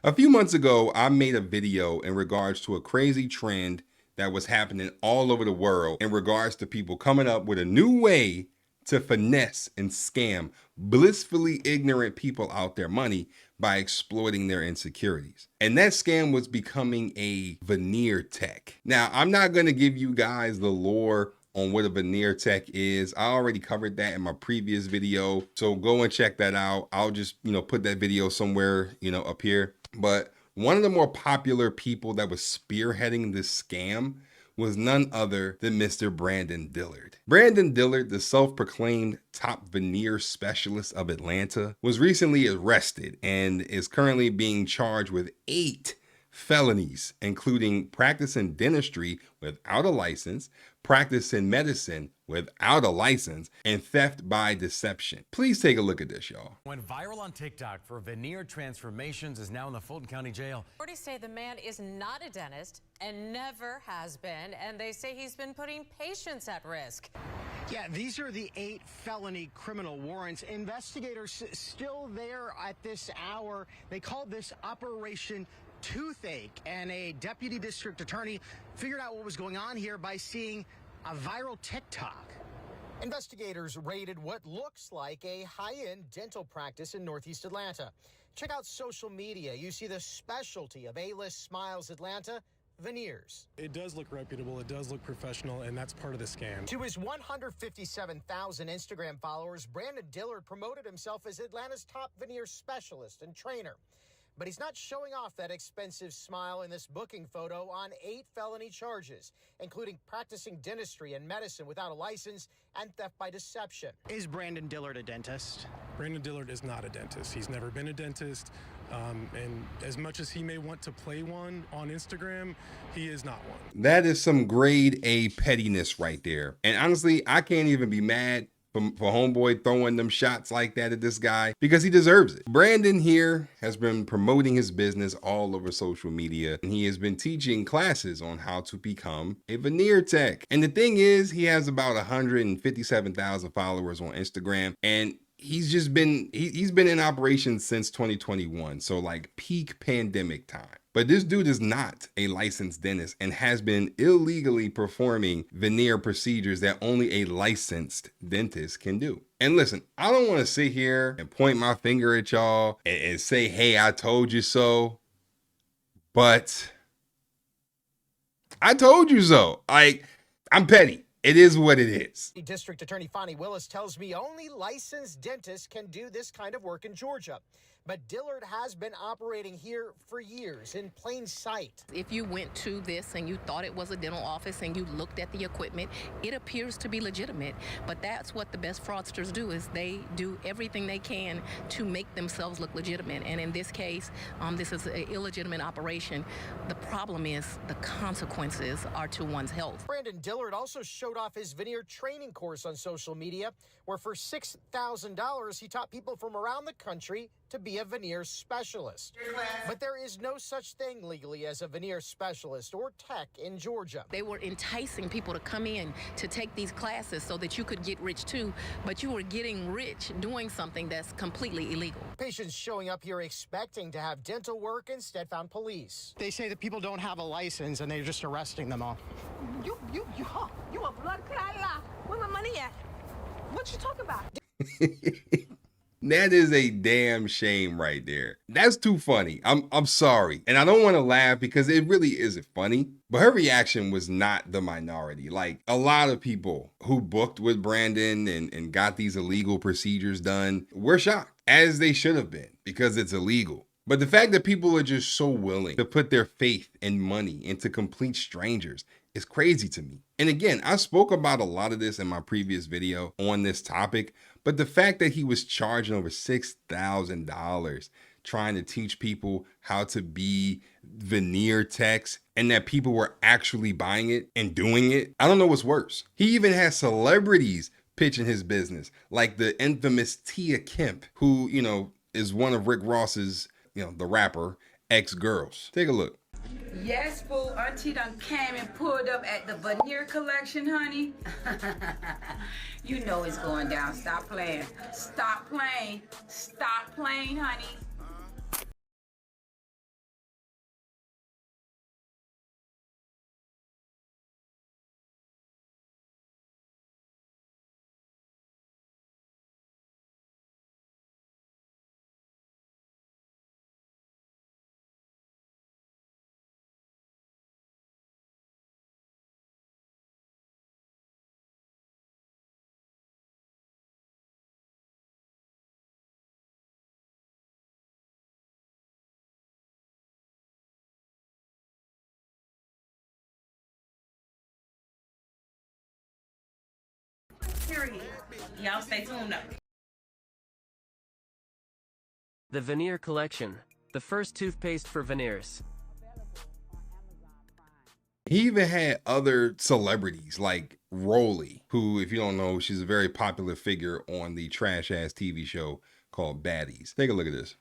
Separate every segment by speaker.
Speaker 1: A few months ago, I made a video in regards to a crazy trend that was happening all over the world in regards to people coming up with a new way to finesse and scam blissfully ignorant people out their money by exploiting their insecurities. And that scam was becoming a veneer tech. Now, I'm not going to give you guys the lore on what a veneer tech is. I already covered that in my previous video, so go and check that out. I'll just, put that video somewhere, up here. But one of the more popular people that was spearheading this scam was none other than Mr. Brandon Dillard. Brandon Dillard, the self-proclaimed top veneer specialist of Atlanta, was recently arrested and is currently being charged with 8 felonies, including practicing dentistry without a license, practicing medicine without a license, and theft by deception. Please take a look at this, y'all.
Speaker 2: Went viral on TikTok for veneer transformations, is now in the Fulton County Jail.
Speaker 3: Authorities say the man is not a dentist and never has been, and they say he's been putting patients at risk.
Speaker 4: Yeah, these are the 8 felony criminal warrants. Investigators still there at this hour. They called this Operation Toothache, and a deputy district attorney figured out what was going on here by seeing a viral TikTok. Investigators raided what looks like a high-end dental practice in Northeast Atlanta. Check out social media. You see the specialty of A-List Smiles Atlanta, Veneers.
Speaker 5: It does look reputable, it does look professional, and that's part of the scam.
Speaker 4: To his 157,000 Instagram followers, Brandon Dillard promoted himself as Atlanta's top veneer specialist and trainer. But he's not showing off that expensive smile in this booking photo on 8 felony charges, including practicing dentistry and medicine without a license and theft by deception. Is Brandon Dillard a dentist?
Speaker 5: Brandon Dillard is not a dentist. He's never been a dentist. And as much as he may want to play one on Instagram, he is not one.
Speaker 1: That is some grade A pettiness right there. And honestly, I can't even be mad for homeboy throwing them shots like that at this guy, because he deserves it. Brandon here has been promoting his business all over social media, and he has been teaching classes on how to become a veneer tech. And the thing is, he has about 157,000 followers on Instagram, and he's been in operation since 2021, so like peak pandemic time. But this dude is not a licensed dentist and has been illegally performing veneer procedures that only a licensed dentist can do. And listen, I don't want to sit here and point my finger at y'all and say, hey, I told you so, but I told you so. Like, I'm petty. It is what it is.
Speaker 4: District Attorney Fani Willis tells me only licensed dentists can do this kind of work in Georgia. But Dillard has been operating here for years in plain sight.
Speaker 6: If you went to this and you thought it was a dental office and you looked at the equipment, it appears to be legitimate. But that's what the best fraudsters do, is they do everything they can to make themselves look legitimate. And in this case, this is an illegitimate operation. The problem is the consequences are to one's health.
Speaker 4: Brandon Dillard also showed off his veneer training course on social media, where for $6,000 he taught people from around the country to be a veneer specialist. But there is no such thing legally as a veneer specialist or tech in Georgia.
Speaker 6: They were enticing people to come in to take these classes so that you could get rich too, but you were getting rich doing something that's completely illegal.
Speaker 4: Patients showing up here expecting to have dental work instead found police. They say that people don't have a license and they're just arresting them all.
Speaker 7: You a blood clot. Where my money at? What you talking about?
Speaker 1: That is a damn shame right there. That's too funny. I'm sorry. And I don't want to laugh because it really isn't funny. But her reaction was not the minority. Like, a lot of people who booked with Brandon and got these illegal procedures done were shocked, as they should have been, because it's illegal. But the fact that people are just so willing to put their faith and money into complete strangers is crazy to me. And again, I spoke about a lot of this in my previous video on this topic, but the fact that he was charging over $6,000 trying to teach people how to be veneer techs, and that people were actually buying it and doing it, I don't know what's worse. He even has celebrities pitching his business, like the infamous Tia Kemp, who, is one of Rick Ross's, the rapper, ex-girls. Take a look.
Speaker 8: Yes, boo. Auntie done came and pulled up at the veneer collection, honey. You know it's going down. Stop playing. Stop playing. Stop playing, honey. period. Y'all stay tuned up.
Speaker 9: The Veneer collection, the first toothpaste for Veneers.
Speaker 1: He even had other celebrities like Rollie, who, if you don't know, she's a very popular figure on the trash-ass TV show called Baddies. Take a look at this.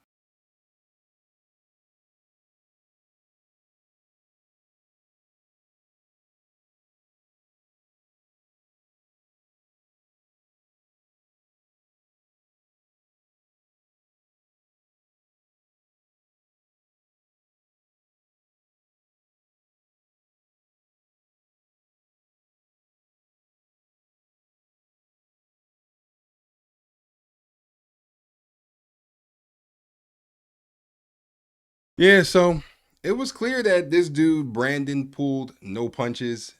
Speaker 1: Yeah, so it was clear that this dude, Brandon, pulled no punches,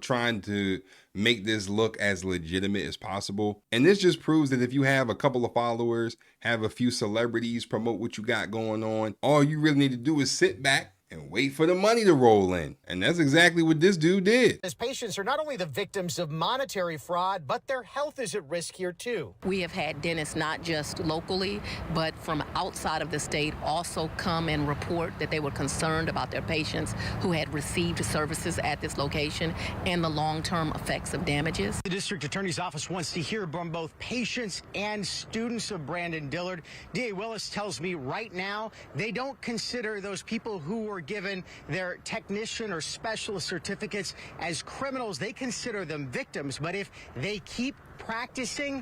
Speaker 1: trying to make this look as legitimate as possible. And this just proves that if you have a couple of followers, have a few celebrities promote what you got going on, all you really need to do is sit back and wait for the money to roll in. And that's exactly what this dude did.
Speaker 10: As patients are not only the victims of monetary fraud, but their health is at risk here too.
Speaker 6: We have had dentists not just locally, but from outside of the state also come and report that they were concerned about their patients who had received services at this location and the long-term effects of damages.
Speaker 4: The district attorney's office wants to hear from both patients and students of Brandon Dillard. DA Willis tells me right now they don't consider those people who were given their technician or specialist certificates as criminals. They consider them victims, but if they keep practicing,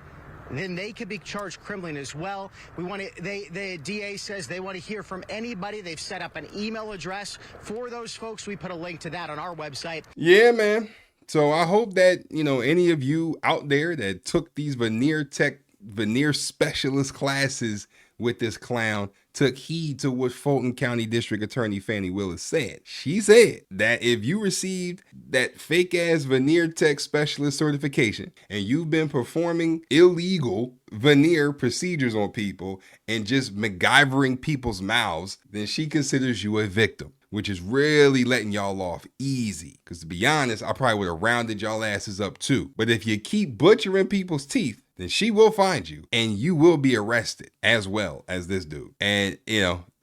Speaker 4: then they could be charged criminally as well. The DA says they want to hear from anybody. They've set up an email address for those folks. We put a link to that on our website.
Speaker 1: Yeah, man. So I hope that, any of you out there that took these veneer specialist classes with this clown took heed to what Fulton County District Attorney Fani Willis said. She said that if you received that fake ass veneer tech specialist certification and you've been performing illegal veneer procedures on people and just MacGyvering people's mouths, then she considers you a victim, which is really letting y'all off easy. Because to be honest, I probably would have rounded y'all asses up too. But if you keep butchering people's teeth, then she will find you and you will be arrested as well as this dude. And,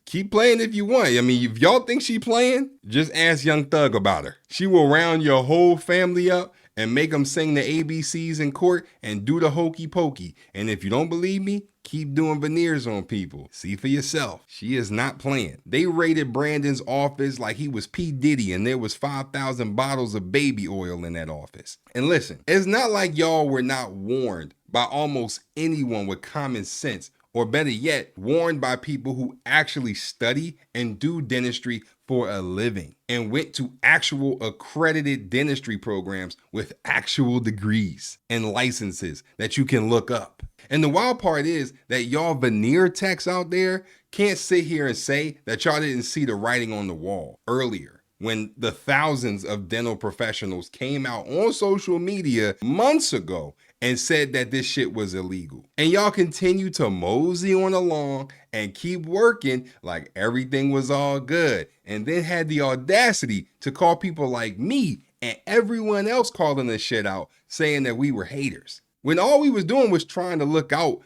Speaker 1: keep playing if you want. I mean, if y'all think she playing, just ask Young Thug about her. She will round your whole family up and make them sing the ABCs in court and do the hokey pokey. And if you don't believe me, keep doing veneers on people. See for yourself. She is not playing. They raided Brandon's office like he was P. Diddy and there was 5,000 bottles of baby oil in that office. And listen, it's not like y'all were not warned by almost anyone with common sense, or better yet, warned by people who actually study and do dentistry for a living and went to actual accredited dentistry programs with actual degrees and licenses that you can look up. And the wild part is that y'all veneer techs out there can't sit here and say that y'all didn't see the writing on the wall earlier when the thousands of dental professionals came out on social media months ago and said that this shit was illegal. And y'all continue to mosey on along and keep working like everything was all good. And then had the audacity to call people like me and everyone else calling this shit out, saying that we were haters. When all we was doing was trying to look out,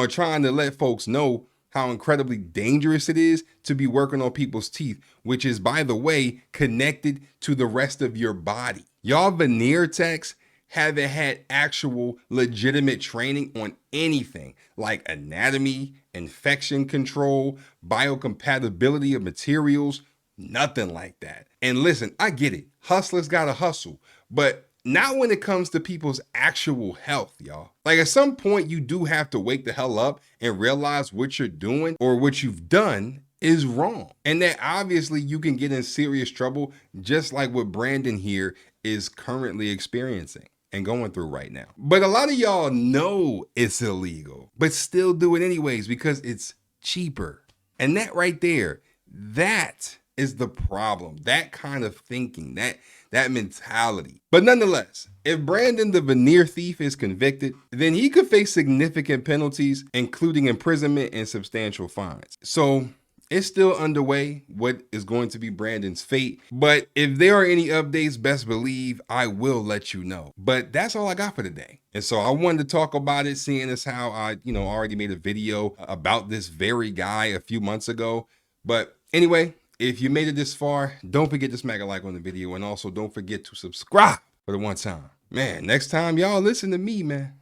Speaker 1: trying to let folks know how incredibly dangerous it is to be working on people's teeth, which is, by the way, connected to the rest of your body. Y'all veneer techs haven't had actual legitimate training on anything like anatomy, infection control, biocompatibility of materials, nothing like that. And listen, I get it. Hustlers gotta hustle, but not when it comes to people's actual health, y'all. Like at some point you do have to wake the hell up and realize what you're doing or what you've done is wrong. And that obviously you can get in serious trouble, just like what Brandon here is currently experiencing and going through right now. But a lot of y'all know it's illegal, but still do it anyways because it's cheaper. And that right there, that is the problem. That kind of thinking, that mentality. But nonetheless, if Brandon the veneer thief is convicted, then he could face significant penalties, including imprisonment and substantial fines. So It's still underway what is going to be Brandon's fate. But if there are any updates, best believe I will let you know. But that's all I got for today. And so I wanted to talk about it, seeing as how I, already made a video about this very guy a few months ago. But anyway, if you made it this far, don't forget to smack a like on the video, and also don't forget to subscribe for the one time. Man, next time y'all listen to me, man.